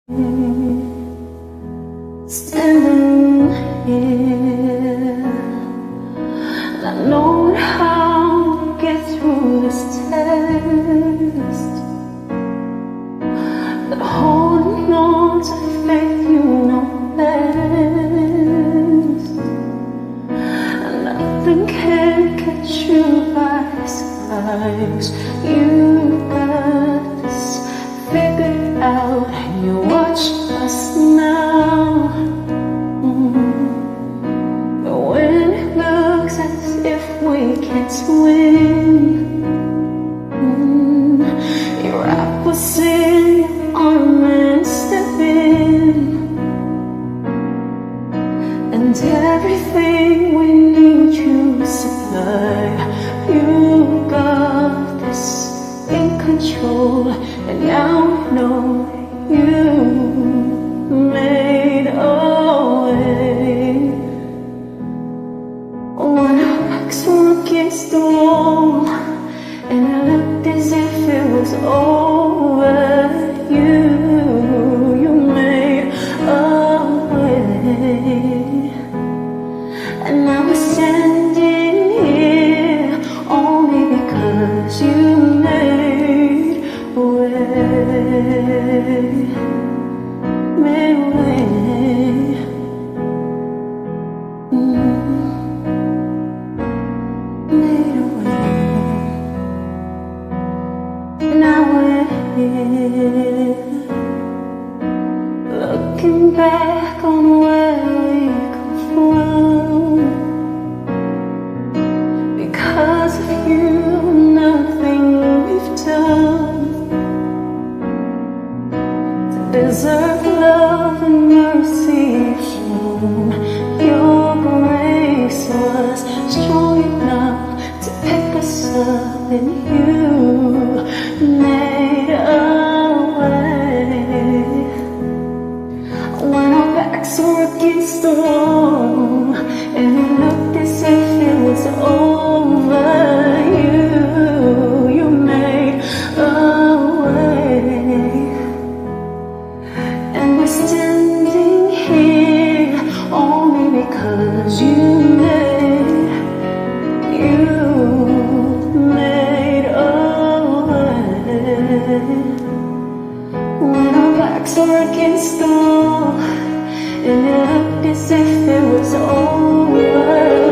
Standing here, not knowing how to get through this test, but holding on to faith you know best, and nothing can catch you by surprise. You got this figured out, and you watch us now. But when it looks as if we can't win, you wrap us in your arm and step in, and everything we need you supply. You got this in control, and now we know you made a way. When our backs were against the wall, and it looked as if it was over, you made a way. And now we're standing here only because you made a way. Made a way. Made a way. Now we're here, looking back on where we come from. Because of you, nothing we've done deserve love and mercy shown. Your grace was strong enough to pick us up, and you made a way. When our backs were against the wall, and it looked as if it was over, you made a way. And we're standing here only because you made a way. When our backs are against the wall, and it looked as if it was over.